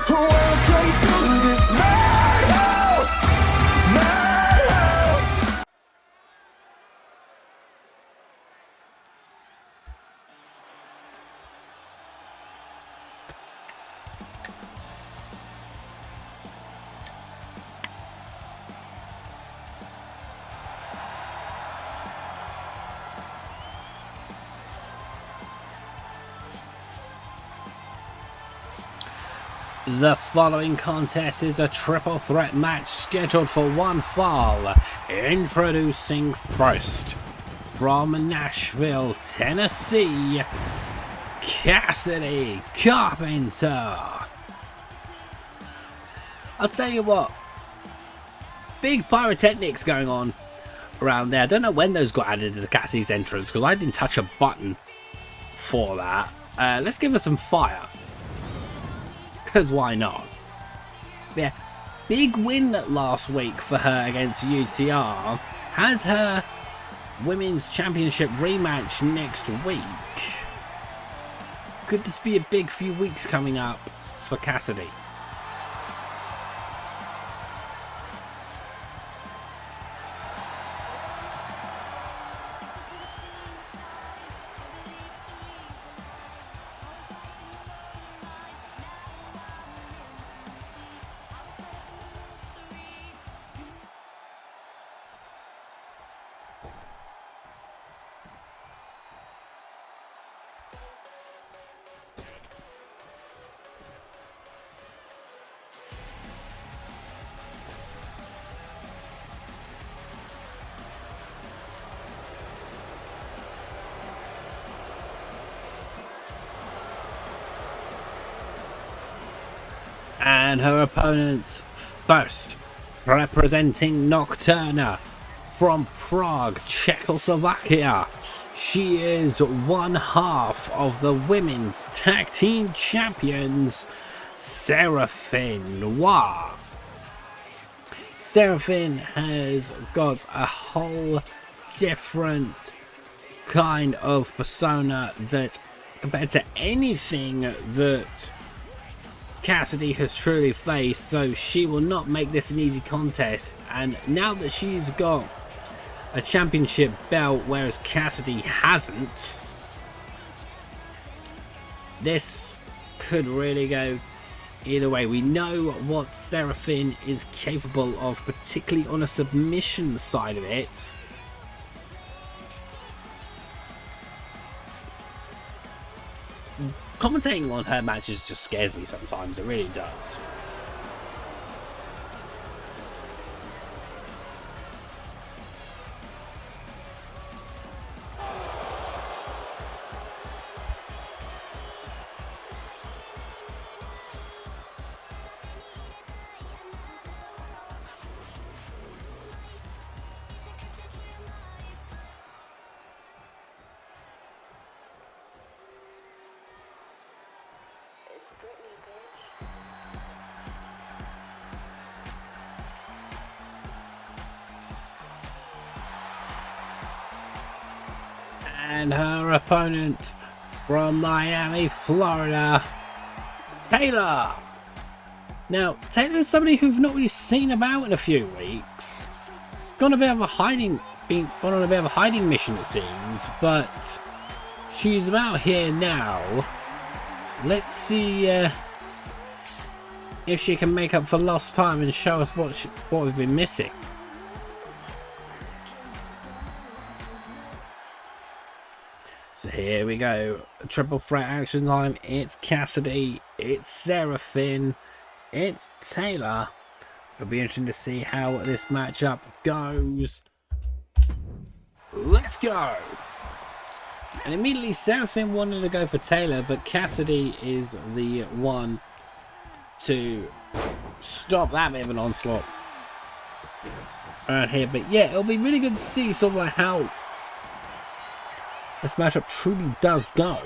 Welcome to this madhouse, madhouse. The following contest is a triple threat match scheduled for one fall. Introducing first, from Nashville, Tennessee, Cassidy Carpenter. I'll tell you what, big pyrotechnics going on around there. I don't know when those got added to the Cassidy's entrance because I didn't touch a button for that. Let's give her some fire. Because why not? Yeah, big win last week for her against UTR. Has her Women's Championship rematch next week. Could this be a big few weeks coming up for Cassidy? And her opponents first, representing Nocturna from Prague, Czechoslovakia. She is one half of the Women's Tag Team Champions, Seraphine Noir. Seraphine has got a whole different kind of persona that, compared to anything that Cassidy has truly faced, so she will not make this an easy contest. And now that she's got a championship belt, whereas Cassidy hasn't, this could really go either way. We know what Seraphine is capable of, particularly on a submission side of it. Commentating on her matches just scares me sometimes, it really does. And her opponent from Miami, Florida, Taylor. Now, Taylor's somebody who've not really seen about in a few weeks. It's gone on a bit of a hiding mission, it seems, but she's about here now. Let's see if she can make up for lost time and show us what we've been missing. So here we go, triple threat action time. It's Cassidy, it's Seraphine, it's Taylor. It'll be interesting to see how this matchup goes. Let's go! And immediately Seraphine wanted to go for Taylor, but Cassidy is the one to stop that bit of an onslaught around here. But yeah, it'll be really good to see sort of like how this matchup truly does go.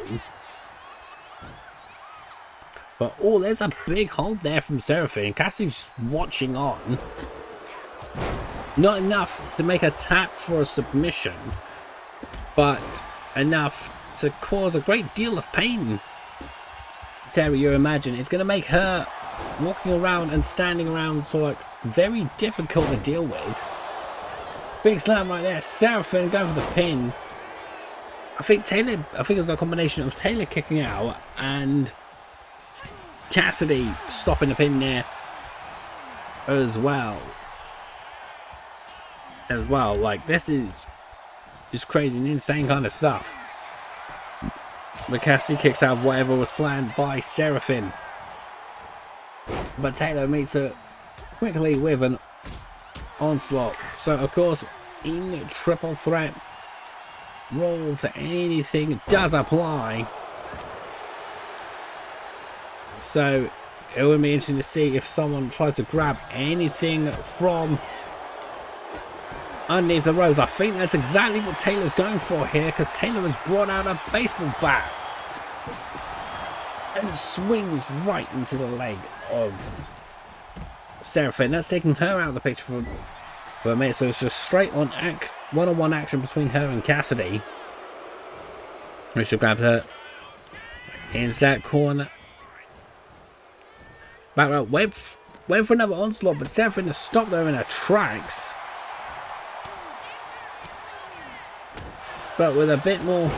But oh, there's a big hold there from Seraphine. Cassidy's watching on. Not enough to make a tap for a submission, but enough to cause a great deal of pain. Sarah, you imagine it's going to make her walking around and standing around, so like very difficult to deal with. Big slam right there. Seraphine going for the pin. I think it was a combination of Taylor kicking out and Cassidy stopping the pin there as well. Like, this is just crazy and insane kind of stuff. But Cassidy kicks out of whatever was planned by Seraphine. But Taylor meets her quickly with an onslaught. So, of course, in triple threat rules, anything does apply. So, it would be interesting to see if someone tries to grab anything from underneath the ropes. I think that's exactly what Taylor's going for here, because Taylor has brought out a baseball bat and swings right into the leg of Seraphine. That's taking her out of the picture for a minute, so it's just straight on one-on-one action between her and Cassidy. Richard grabs her into that corner. Back row, wait for another onslaught, but Seraphine has stopped her in her tracks. But with a bit more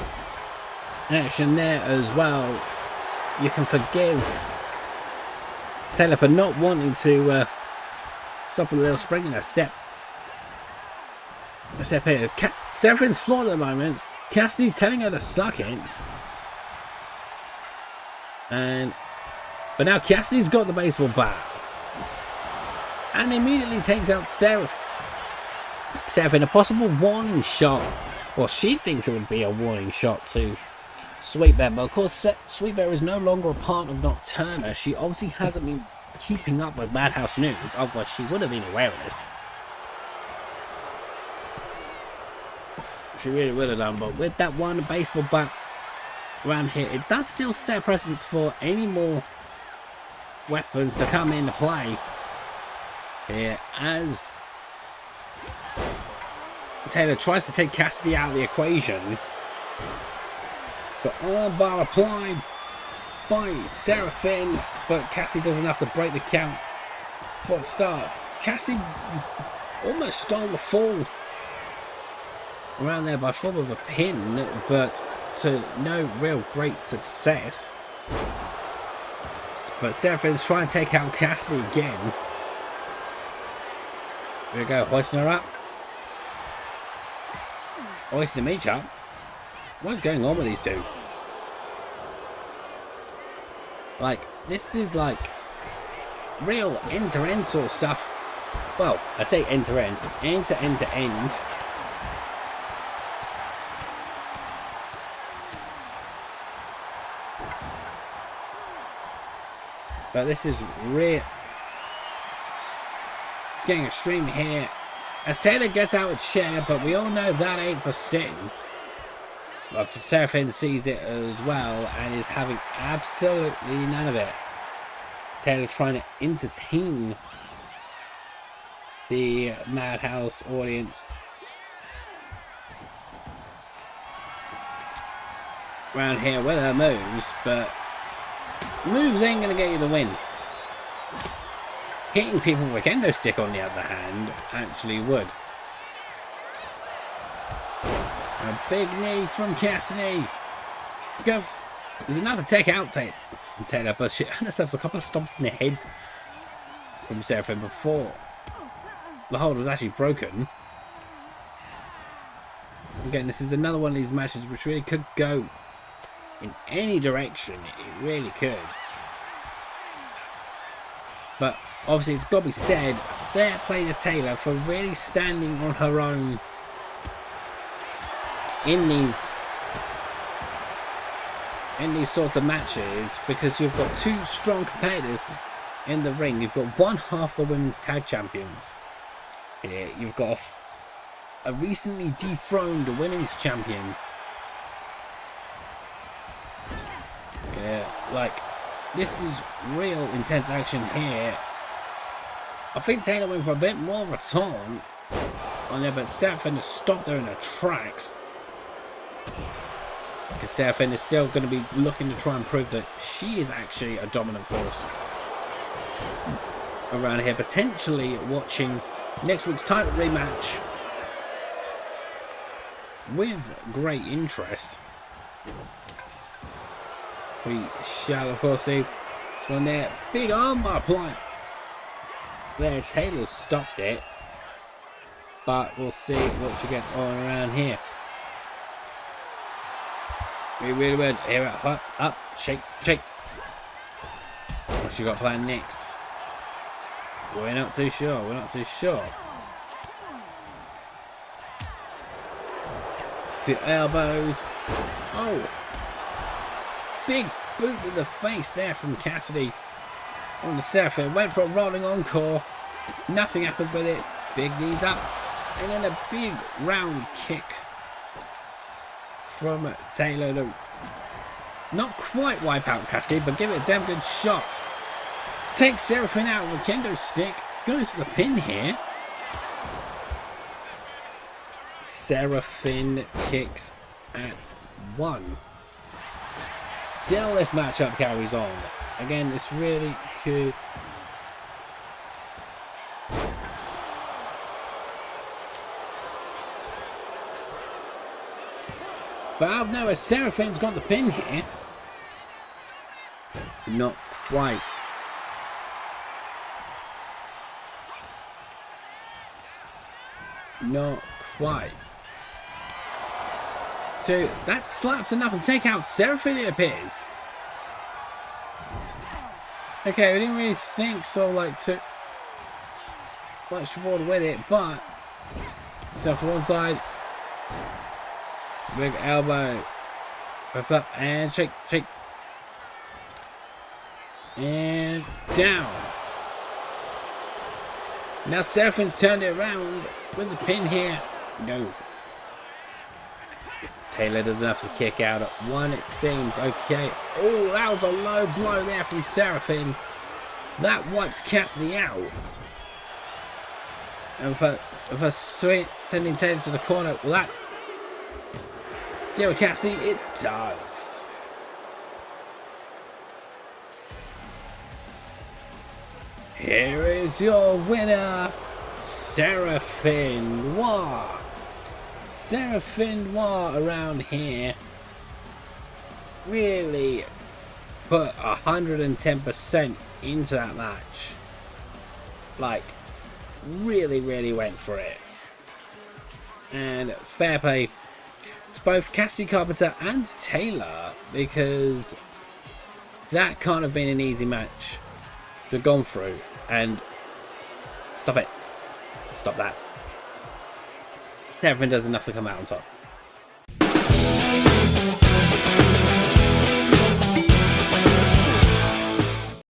action there as well, you can forgive Taylor for not wanting to stop a little spring in a step. A step here. Seraphine's flawed at the moment. Cassidy's telling her to suck it. But now Cassidy's got the baseball bat. And immediately takes out Seraphine. A possible warning shot. Well, she thinks it would be a warning shot to Sweet Bear. But of course, Sweet Bear is no longer a part of Nocturna. She obviously hasn't been keeping up with Madhouse news. Otherwise, she would have been aware of this. She really would have done. But with that one baseball bat around here, it does still set precedence for any more weapons to come into play here as Taylor tries to take Cassidy out of the equation. But armbar applied by Seraphine, but Cassidy doesn't have to break the count before it starts. Cassidy almost stole the fall around there by form of a pin, but to no real great success. But Seraphine's trying to take out Cassidy again. Here we go, hoisting her up. Hoisting the meat up. What is going on with these two? Like, this is like real end-to-end sort of stuff. Well, I say end-to-end. End-to-end-to-end. But this is real. It's getting extreme here. As Taylor gets out a chair, but we all know that ain't for sitting. But Seraphine sees it as well and is having absolutely none of it. Taylor trying to entertain the Madhouse audience. Around here with her moves, but moves ain't gonna get you the win. Hitting people with a kendo stick, on the other hand, actually would. A big knee from Cassidy. Go. There's another take out tape from Taylor, but she earned herself a couple of stomps in the head from Seraphine before the hold was actually broken. Again, this is another one of these matches which really could go in any direction. It really could. But obviously, it's got to be said, fair play to Taylor for really standing on her own in these sorts of matches, because you've got two strong competitors in the ring. You've got one half the women's tag champions here. You've got a recently dethroned women's champion. Yeah, like, this is real intense action here. I think Taylor went for a bit more of a taunt on there, but Seraphine has stopped her in her tracks. Because Seraphine is still going to be looking to try and prove that she is actually a dominant force. around here, potentially watching next week's title rematch with great interest. We shall, of course, see what's on there. Big armbar apply. There, Taylor stopped it. But we'll see what she gets on around here. Really weird. Here, up, shake, shake. What's she got planned next? We're not too sure. We're not too sure. A few elbows. Oh. Big boot in the face there from Cassidy. On the Seraphine. Went for a rolling encore. Nothing happens with it. Big knees up. And then a big round kick from Taylor to not quite wipe out Cassidy, but give it a damn good shot. Takes Seraphine out with a kendo stick. Goes to the pin here. Seraphine kicks at 1. Still this matchup carries on. Again, this really could... But out of nowhere, Seraphine's got the pin here. Not quite. Not quite. So that slaps enough to take out Seraphine, it appears. Okay, we didn't really think so, like, too much reward with it, but so for one side, big elbow, lift up and shake, shake, and down. Now Seraphine's turned it around with the pin here. No. Taylor doesn't have to kick out at 1, it seems. Okay. Oh, that was a low blow there from Seraphine. That wipes Cassidy out. And for sending Taylor to the corner, will that deal with Cassidy? It does. Here is your winner, Seraphine Noir. Seraphine Noir around here really put 110% into that match. Like, really went for it. And fair play to both Cassidy Carpenter and Taylor, because that can't have been an easy match to have gone through. And stop it. Stop that. Seraphine does enough to come out on top.